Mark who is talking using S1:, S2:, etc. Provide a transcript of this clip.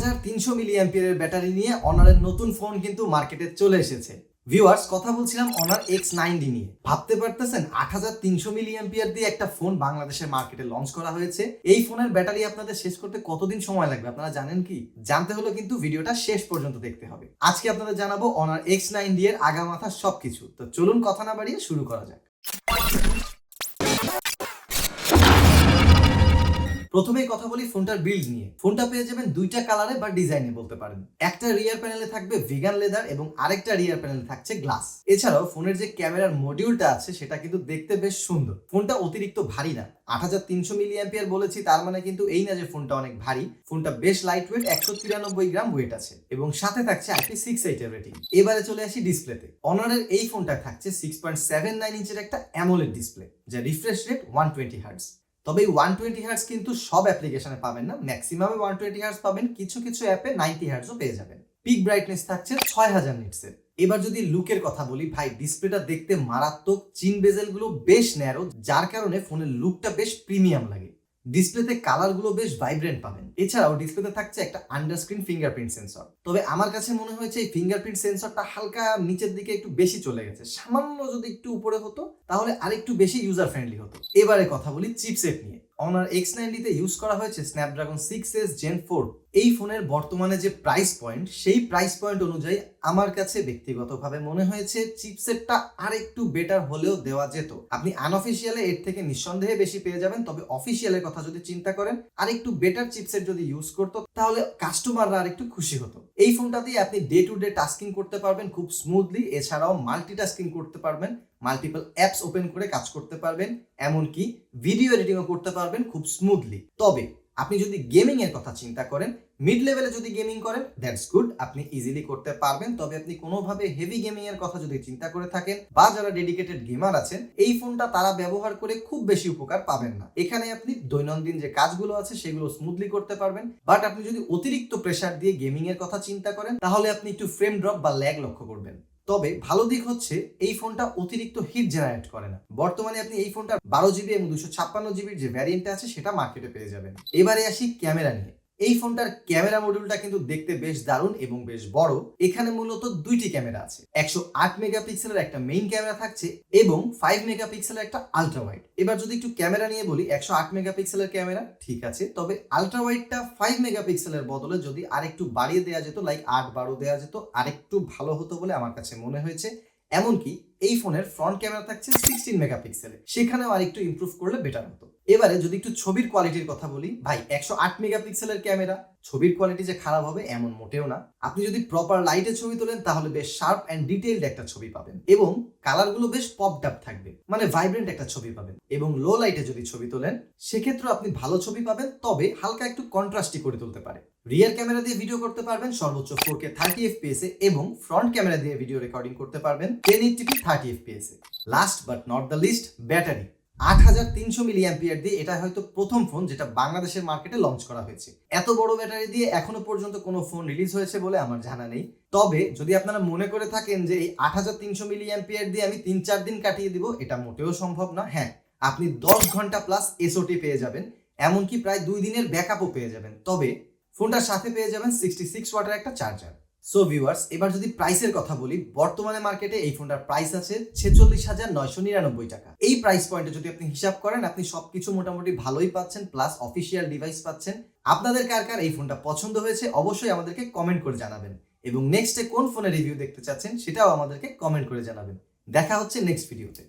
S1: 8300 মিলি অ্যাম্পিয়ারের ব্যাটারি নিয়ে অনারের নতুন ফোন কিন্তু মার্কেটে চলে এসেছে। ভিউয়ার্স, কথা বলছিলাম অনার X90 নিয়ে। ভাবতে পারতেছেন 8300 মিলি অ্যাম্পিয়ার দিয়ে একটা ফোন বাংলাদেশের মার্কেটে লঞ্চ করা হয়েছে। এই ফোনের ব্যাটারি আপনাদের শেষ করতে কতদিন সময় লাগবে আপনারা জানেন কি? জানতে হলে কিন্তু ভিডিওটা শেষ পর্যন্ত দেখতে হবে। আজকে আপনাদের জানাবো অনার X90 এর আগামাথা সবকিছু। তো চলুন কথা না বাড়িয়ে শুরু করা যাক। প্রথমেই কথা বলি ফোনটার বিল্ড নিয়ে। ফোনটা পেয়ে যাবেন দুইটা কালারে বা ডিজাইনে বলতে পারেন। একটা রিয়ার প্যানেলে থাকবে ভিগান লেদার এবং আরেকটা রিয়ার প্যানেলে থাকছে গ্লাস। এছাড়াও ফোনের যে ক্যামেরার মডিউলটা আছে সেটা কিন্তু দেখতে বেশ সুন্দর। ফোনটা অতিরিক্ত ভারী না। 8300 মিলি অ্যাম্পিয়ার বলেছি, তার মানে কিন্তু এই না যে ফোনটা অনেক ভারী। ফোনটা বেশ লাইট ওয়েট, 193 গ্রাম ওয়েট আছে এবং সাথে থাকছে IP68 এর রেটিং। এবারে চলে আসি ডিসপ্লেতে। অনারের এই ফোনটা থাকছে 6.79 ইঞ্চের একটা অ্যামোলেড ডিসপ্লে, যা রিফ্রেশ রেট 120 হার্টজ। তবে এই 120 হার্টজ কিন্তু সব অ্যাপ্লিকেশনে পাবেন না, ম্যাক্সিমামে 120 হার্টজ পাবেন, কিছু কিছু অ্যাপে 90 হার্টজও পেয়ে যাবেন। পিক ব্রাইটনেস থাকছে 6000 নিটসের। এবার যদি লুকের কথা বলি, ভাই ডিসপ্লেটা দেখতে মারাত্মক। চিন বেজেল গুলো বেশ ন্যারো, যার কারণে ফোনের লুকটা বেশ প্রিমিয়াম লাগে। ডিসপ্লেতে কালার গুলো বেশ ভাইব্রেন্ট পাবেন। এছাড়াও ডিসপ্লেতে থাকছে একটা আন্ডারস্ক্রিন ফিঙ্গারপ্রিন্ট সেন্সর। তবে আমার কাছে মনে হয়েছে এই ফিঙ্গারপ্রিন্ট সেন্সরটা হালকা নিচের দিকে একটু বেশি চলে গেছে। সামান্য যদি একটু উপরে হতো তাহলে আরেকটু বেশি ইউজার ফ্রেন্ডলি হতো। এবারে কথা বলি চিপসেট নিয়ে। অনার X90 তে ইউজ করা হয়েছে স্ন্যাপড্রাগন 6s Gen 4। এই ফোনের বর্তমানে যে প্রাইস পয়েন্ট, সেই প্রাইস পয়েন্ট অনুযায়ী আমার কাছে ব্যক্তিগতভাবে মনে হয়েছে চিপসেটটা আরেকটু বেটার হলেও দেওয়া যেত। আপনি আনঅফিশিয়ালে এর থেকে নিঃসন্দেহে বেশি পেয়ে যাবেন, তবে অফিশিয়ালের কথা যদি চিন্তা করেন আরেকটু বেটার চিপসেট যদি ইউজ করতো তাহলে কাস্টমাররা আরেকটু খুশি হতো। এই ফোনটা দিয়ে আপনি ডে টু ডে টাস্কিং করতে পারবেন খুব স্মুথলি। এছাড়াও মাল্টিটাস্কিং করতে পারবেন, মাল্টিপল অ্যাপস ওপেন করে কাজ করতে পারবেন, এমনকি ভিডিও এডিটিংও করতে পারবেন খুব স্মুথলি। তবে আপনি যদি গেমিং এর কথা চিন্তা করেন, মিড লেভেলে যদি গেমিং করেন দ্যাটস গুড, আপনি ইজিলি করতে পারবেন। তবে আপনি কোনোভাবে হেভি গেমিং এর কথা যদি চিন্তা করে থাকেন বা যারা ডেডিকেটেড গেমার আছেন, এই ফোনটা তারা ব্যবহার করে খুব বেশি উপকার পাবেন না। এখানে আপনি দৈনন্দিন যে কাজগুলো আছে সেগুলো স্মুথলি করতে পারবেন। বাট আপনি যদি অতিরিক্ত প্রেসার দিয়ে গেমিং এর কথা চিন্তা করেন তাহলে আপনি একটু ফ্রেম ড্রপ বা ল্যাগ লক্ষ্য করবেন। তবে ভালো দিক হচ্ছে এই ফোনটা অতিরিক্ত হিট জেনারেট করে না। বর্তমানে আপনি এই ফোনটা 12GB এবং 256GB যে ভ্যারিয়েন্ট আছে সেটা মার্কেটে পেয়ে যাবেন। এবারে আসি ক্যামেরা নিয়ে। এই ফোনটার ক্যামেরা মডিউলটা কিন্তু দেখতে বেশ দারুণ এবং বেশ বড়। এখানে মূলত দুইটি ক্যামেরা আছে। 108 মেগাপিক্সেলের একটা মেইন ক্যামেরা থাকছে এবং 5 মেগাপিক্সেলের একটা আলট্রা ওয়াইড। এবার যদি একটু ক্যামেরা নিয়ে বলি, 108 মেগাপিক্সেলের ক্যামেরা ঠিক আছে, তবে আলট্রা ওয়াইডটা 5 মেগাপিক্সেলের বদলে যদি আরেকটু বাড়িয়ে দেওয়া যেত, লাইক 8-12 দেওয়া যেত, আরেকটু ভালো হতো বলে আমার কাছে মনে হয়েছে। এমনকি এই ফোনের ফ্রন্ট ক্যামেরা থাকছে 16 মেগাপিক্সেলের, সেখানেও আরেকটু ইমপ্রুভ করলে বেটার হতো। এবারে যদি একটু ছবির কোয়ালিটির কথা বলি, ভাই 108 মেগাপিক্সেলের ক্যামেরা, ছবির কোয়ালিটি যে খারাপ হবে এমন মোটেও না। আপনি যদি প্রপার লাইটে ছবি তোলেন তাহলে বেশ শার্প এন্ড ডিটেইলড একটা ছবি পাবেন এবং কালারগুলো বেশ পপড আপ থাকবে, মানে ভাইব্রেন্ট একটা ছবি পাবেন। এবং লো লাইটে যদি ছবি তোলেন সেক্ষেত্রে আপনি ভালো ছবি পাবেন, তবে হালকা একটু কন্ট্রাস্টি করে তুলতে পারে। রিয়ার ক্যামেরা দিয়ে ভিডিও করতে পারবেন সর্বোচ্চ 4K 30 FPS এ এবং ফ্রন্ট ক্যামেরা দিয়ে ভিডিও রেকর্ডিং করতে পারবেন 1080p 30 FPS এ। Last but not the least, battery. 8300 milliampere দিয়ে এটা হয়তো প্রথম ফোন যেটা বাংলাদেশের মার্কেটে লঞ্চ করা হয়েছে। এত বড় ব্যাটারি দিয়ে এখনো পর্যন্ত কোনো ফোন রিলিজ হয়েছে বলে আমার জানা নেই। তবে যদি আপনারা মনে করে থাকেন যে এই 8300 মিলি অ্যাম্পিয়ার দিয়ে আমি 3-4 দিন কাটিয়ে দিব, এটা মোটেও সম্ভব না। হ্যাঁ, আপনি 10 ঘন্টা প্লাস এসওটি পেয়ে যাবেন, এমনকি প্রায় 2 দিনের ব্যাকআপও পেয়ে যাবেন। তবে ফোনটার সাথে পেয়ে যাবেন 66 ওয়াটের একটা চার্জার। সো ভিউয়ার্স, এবার যদি প্রাইসের কথা বলি, বর্তমানে মার্কেটে এই ফোনটার প্রাইস আছে 46,999 টাকা। এই প্রাইস পয়েন্টে যদি আপনি হিসাব করেন আপনি সবকিছু মোটামুটি ভালোই পাচ্ছেন, প্লাস অফিসিয়াল ডিভাইস পাচ্ছেন। আপনাদের কার কার এই ফোনটা পছন্দ হয়েছে অবশ্যই আমাদেরকে কমেন্ট করে জানাবেন এবং নেক্সটে কোন ফোনের রিভিউ দেখতে চাচ্ছেন সেটাও আমাদেরকে কমেন্ট করে জানাবেন। দেখা হচ্ছে নেক্সট ভিডিওতে।